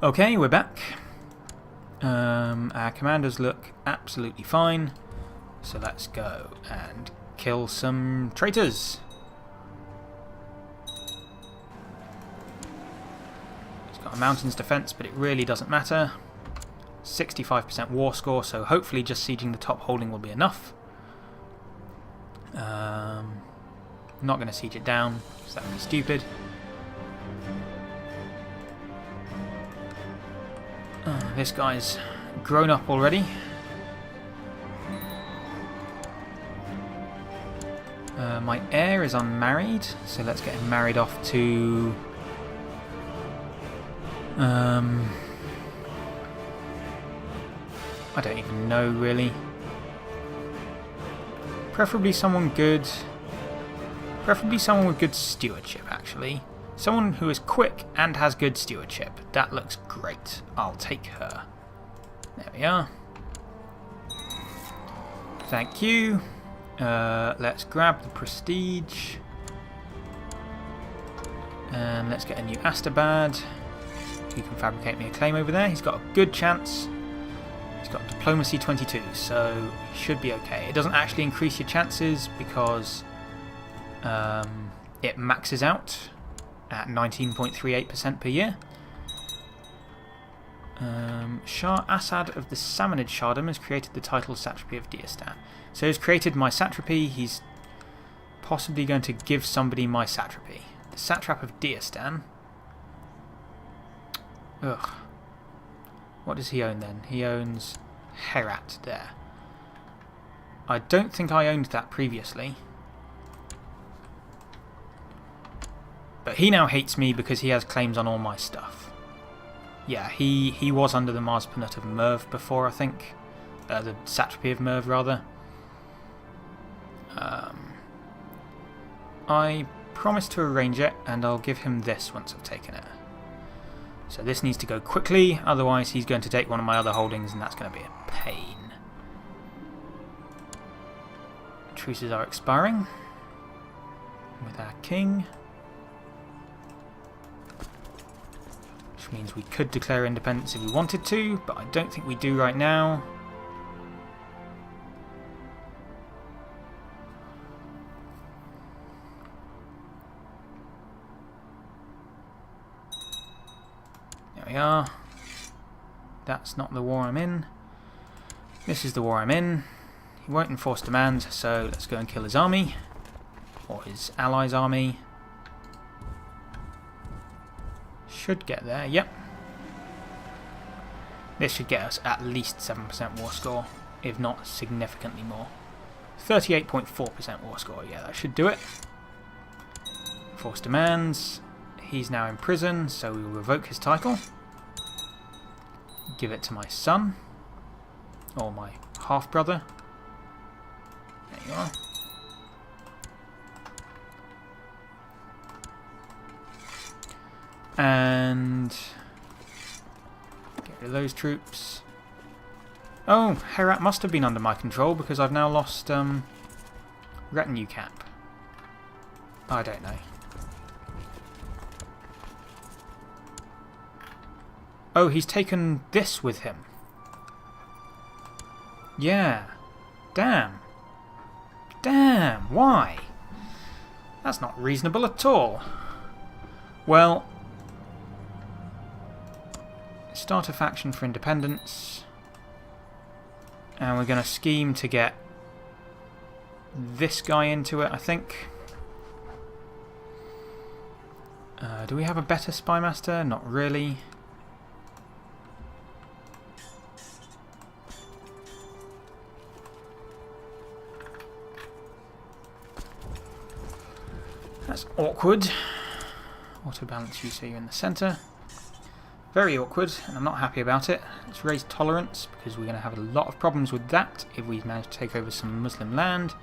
Okay, we're back. Our commanders look absolutely fine. So let's go and kill some traitors. He's got a mountains defense, but it really doesn't matter. 65% war score, so hopefully just sieging the top holding will be enough. Not going to siege it down, because that would be stupid. This guy's grown up already. My heir is unmarried, so let's get him married off to... I don't even know, really. Preferably someone good. Preferably someone with good stewardship, actually. Someone who is quick and has good stewardship. That looks great. I'll take her. There we are. Thank you. Let's grab the prestige. And let's get a new Astabad. Who can fabricate me a claim over there. He's got a good chance. He's got diplomacy 22, so he should be okay. It doesn't actually increase your chances because it maxes out at 19.38% per year. Shah Assad of the Samanid Shardom has created the title Satrapy of Diastan. So he's created my satrapy. He's possibly going to give somebody my satrapy. The Satrap of Diastan. Ugh. What does he own then? He owns Herat there. I don't think I owned that previously. But he now hates me because he has claims on all my stuff. Yeah, he was under the Marspanut of Merv before, I think. The Satrapy of Merv, rather. I promised to arrange it, and I'll give him this once I've taken it. So this needs to go quickly, otherwise he's going to take one of my other holdings, and that's going to be a pain. Truces are expiring with our king. Which means we could declare independence if we wanted to, but I don't think we do right now. There we are. That's not the war I'm in. This is the war I'm in. He won't enforce demands, so let's go and kill his army. Or his allies' army. Should get there, yep. This should get us at least 7% war score, if not significantly more. 38.4% war score, yeah, that should do it. Force demands. He's now in prison, so we will revoke his title. Give it to my son. Or my half-brother. There you are. And get rid of those troops. Oh, Herat must have been under my control because I've now lost retinue cap. I don't know. Oh, he's taken this with him. Yeah. Damn. Damn, why? That's not reasonable at all. Well, start a faction for independence, and we're going to scheme to get this guy into it, I think. Do we have a better spy master? Not really. That's awkward. Auto balance you so you're in the centre. Very awkward, and I'm not happy about it. Let's raise tolerance, because we're going to have a lot of problems with that if we manage to take over some Muslim land.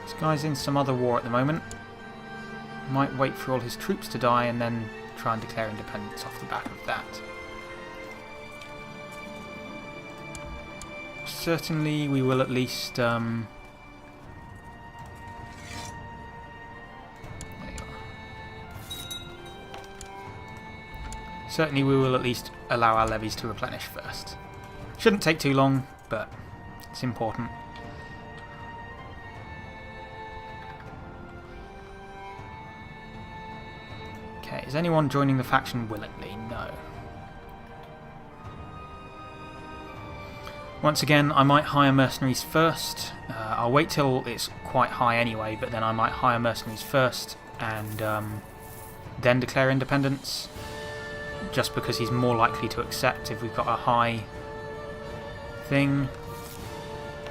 This guy's in some other war at the moment. Might wait for all his troops to die and then try and declare independence off the back of that. certainly we will at least... there you are. Certainly we will at least allow our levies to replenish first. Shouldn't take too long, but it's important. Okay, is anyone joining the faction willingly? No. Once again, I might hire mercenaries first. I'll wait till it's quite high anyway, but then I might hire mercenaries first and then declare independence. Just because he's more likely to accept if we've got a high thing.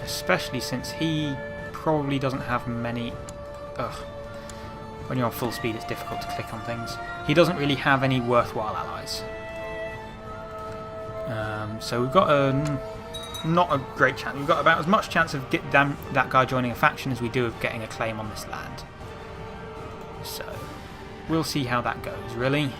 Especially since he probably doesn't have many... Ugh. When you're on full speed it's difficult to click on things. He doesn't really have any worthwhile allies. So we've got not a great chance. We've got about as much chance of that guy joining a faction as we do of getting a claim on this land. So we'll see how that goes, really.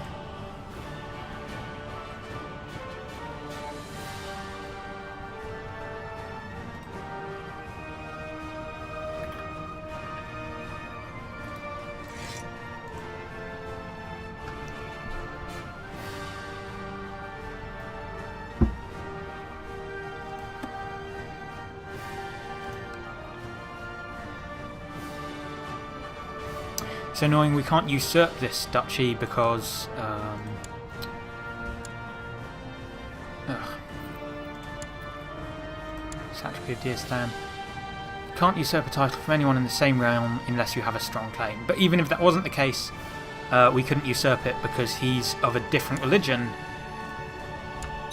It's annoying we can't usurp this duchy because Satrapy of Deerstan. Can't usurp a title from anyone in the same realm unless you have a strong claim. But even if that wasn't the case, we couldn't usurp it because he's of a different religion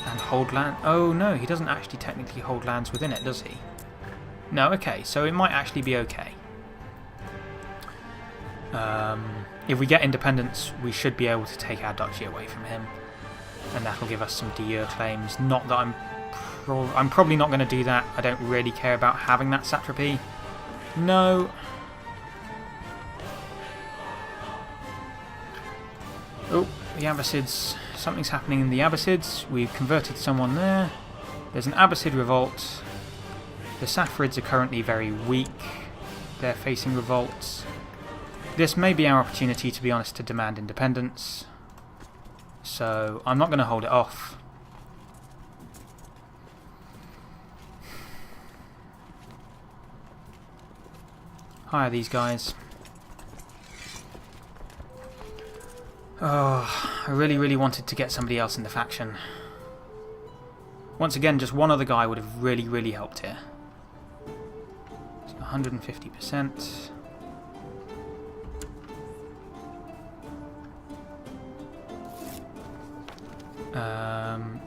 and hold land. Oh no, he doesn't actually technically hold lands within it, does he? No, okay, so it might actually be okay. If we get independence, we should be able to take our duchy away from him, and that'll give us some de jure claims. Not that I'm probably not going to do that. I don't really care about having that satrapy. No. Oh, the Abbasids. Something's happening in the Abbasids. We've converted someone there. There's an Abbasid revolt. The Saffarids are currently very weak. They're facing revolts. This may be our opportunity, to be honest, to demand independence. So I'm not going to hold it off. Hire these guys. Oh, I really wanted to get somebody else in the faction. Once again, just one other guy would have really helped here. So 150%.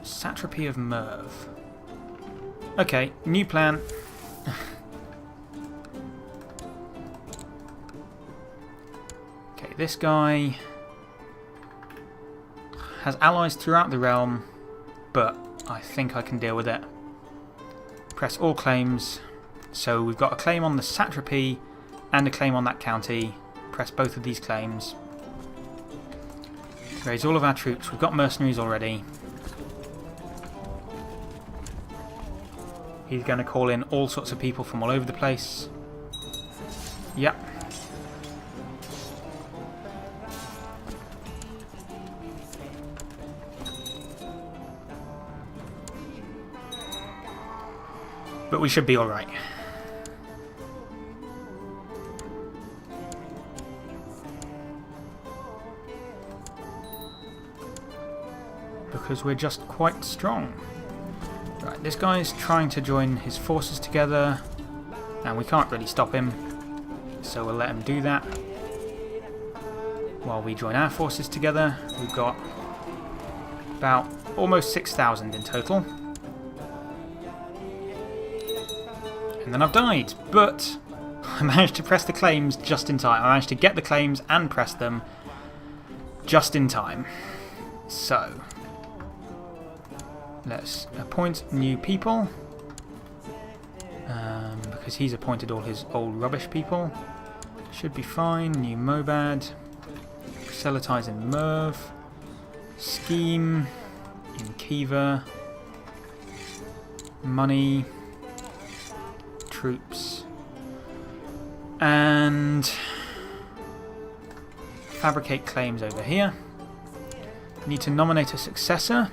Satrapy of Merv. Okay, new plan. Okay, this guy has allies throughout the realm, but I think I can deal with it. Press all claims. So we've got a claim on the satrapy and a claim on that county. Press both of these claims. Raise all of our troops. We've got mercenaries already. He's going to call in all sorts of people from all over the place. Yep. But we should be alright. Because we're just quite strong. Right, this guy's trying to join his forces together, and we can't really stop him, so we'll let him do that. While we join our forces together, we've got about almost 6,000 in total. And then I've died, but I managed to press the claims just in time. I managed to get the claims and press them just in time. So let's appoint new people, because he's appointed all his old rubbish people. Should be fine. New Mobad. Proselytize in Merv. Scheme in Kiva. Money. troops. And fabricate claims over here. Need to nominate a successor.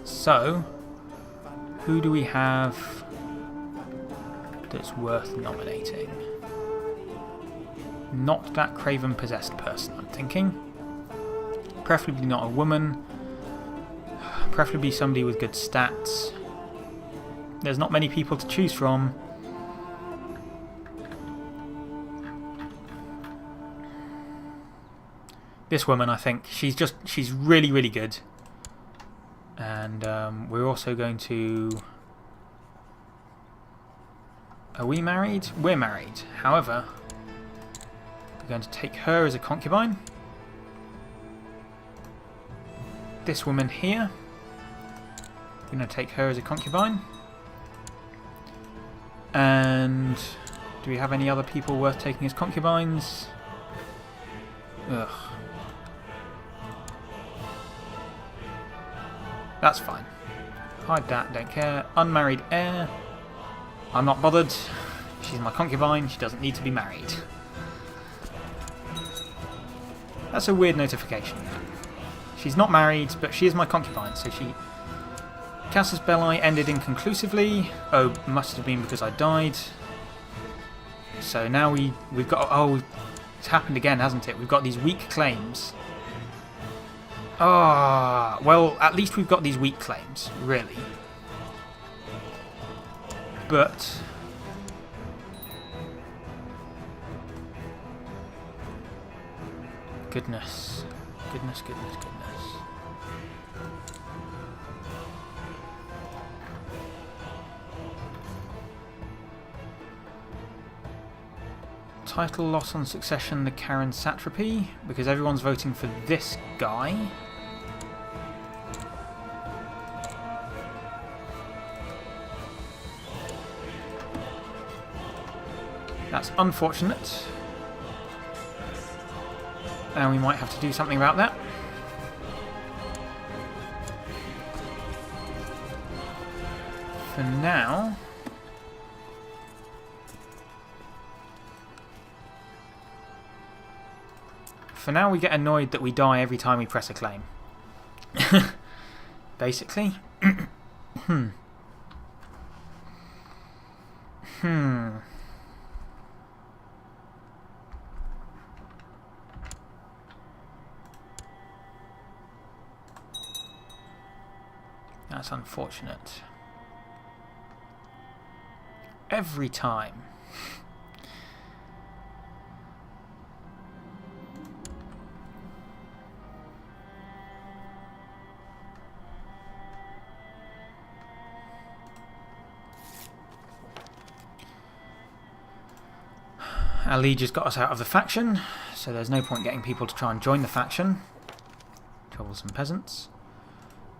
So, who do we have that's worth nominating? Not that craven possessed person, I'm thinking. Preferably not a woman. Preferably somebody with good stats. There's not many people to choose from. This woman, I think, she's really, really good. And we're also going to... Are we married? We're married. However, we're going to take her as a concubine. This woman here, we're going to take her as a concubine. And do we have any other people worth taking as concubines? Ugh. That's fine. Hide that, don't care. Unmarried heir. I'm not bothered. She's my concubine. She doesn't need to be married. That's a weird notification. She's not married, but she is my concubine, so she... Casus Belli ended inconclusively. Oh, must have been because I died. So now we've got... Oh, it's happened again, hasn't it? We've got these weak claims. Ah, well, at least we've got these weak claims, really. But... Goodness. Goodness, goodness, goodness. Title loss on succession, the Karen Satrapy, because everyone's voting for this guy. That's unfortunate. And we might have to do something about that. For now... For now we get annoyed that we die every time we press a claim. Basically. That's unfortunate. Every time. Our lead just got us out of the faction, so there's no point getting people to try and join the faction. Troublesome peasants.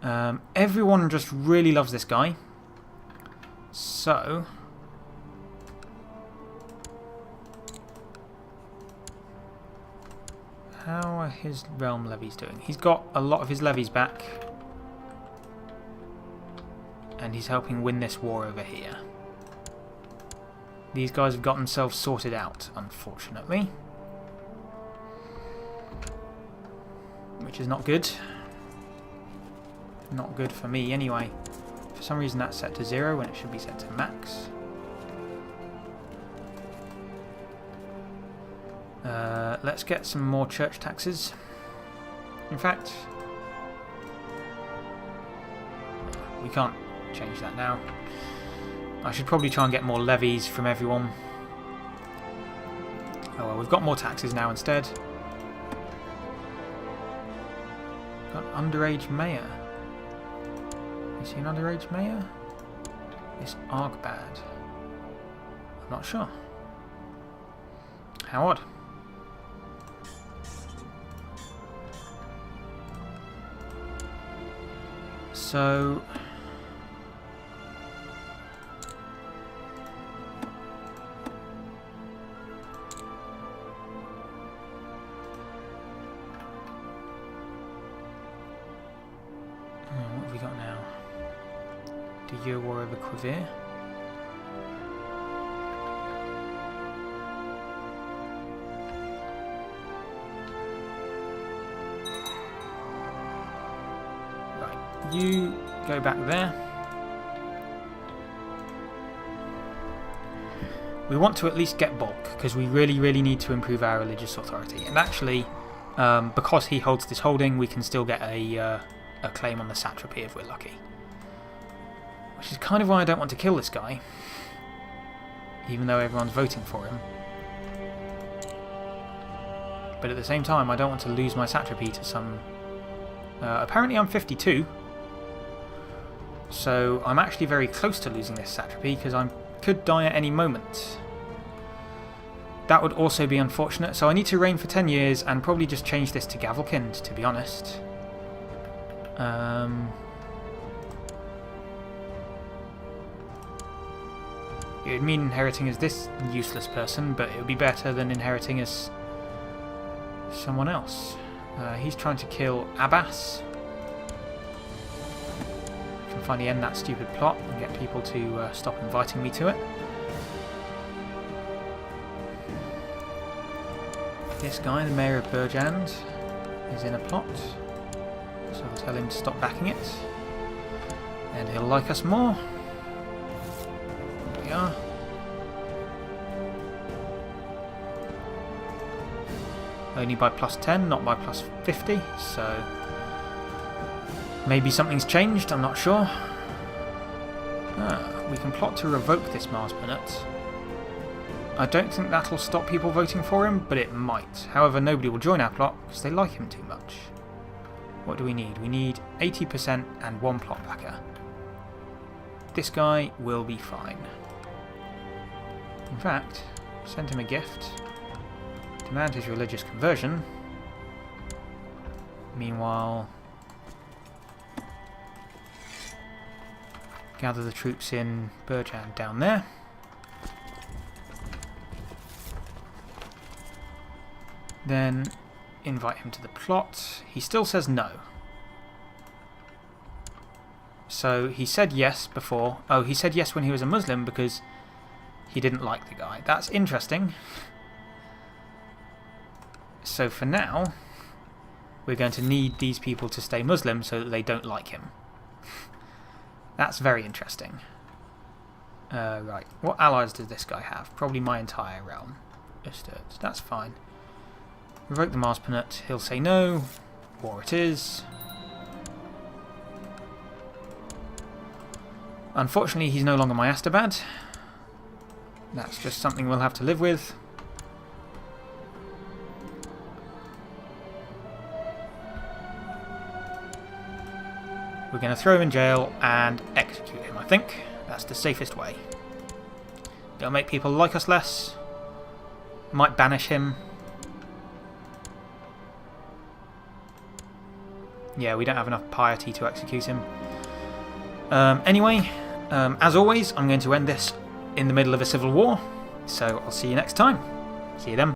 Everyone just really loves this guy. So... how are his realm levies doing? He's got a lot of his levies back. And he's helping win this war over here. These guys have got themselves sorted out, unfortunately. Which is not good. Not good for me, anyway. For some reason that's set to 0 when it should be set to max. Let's get some more church taxes. In fact... we can't change that now. I should probably try and get more levies from everyone. Oh well, we've got more taxes now instead. Got underage mayor. Is he an underage mayor? Is Arg bad? I'm not sure. How odd. So... what have we got now? The year war over Crusader. you go back there. We want to at least get bulk, because we really, really need to improve our religious authority. And actually, because he holds this holding, we can still get a claim on the satrapy if we're lucky. Which is kind of why I don't want to kill this guy, even though everyone's voting for him. But at the same time, I don't want to lose my satrapy to some... apparently I'm 52, so I'm actually very close to losing this satrapy, because I could die at any moment. That would also be unfortunate, so I need to reign for 10 years and probably just change this to Gavelkind, to be honest. It would mean inheriting as this useless person, but it would be better than inheriting as someone else. He's trying to kill Abbas. I can finally end that stupid plot and get people to stop inviting me to it. This guy, the mayor of Burjand, is in a plot, so I'll tell him to stop backing it, and he'll like us more. There we are. Only by +10, not by +50, so maybe something's changed, I'm not sure. We can plot to revoke this Mars Planet. I don't think that'll stop people voting for him, but it might. However, nobody will join our plot because they like him too much. What do we need? We need 80% and 1 plot backer. This guy will be fine. In fact, send him a gift. Demand his religious conversion. Meanwhile, gather the troops in Burjand down there. Then invite him to the plot. He still says no. So he said yes before. Oh, he said yes when he was a Muslim because he didn't like the guy. That's interesting. So for now, we're going to need these people to stay Muslim so that they don't like him. That's very interesting. Right, what allies does this guy have? Probably my entire realm. That's fine. Revoke the Mars Planet. He'll say no. War it is. Unfortunately, he's no longer my Astabad. That's just something we'll have to live with. We're going to throw him in jail and execute him, I think. That's the safest way. It'll make people like us less. Might banish him. Yeah, we don't have enough piety to execute him. Anyway, as always, I'm going to end this in the middle of a civil war. So I'll see you next time. See you then.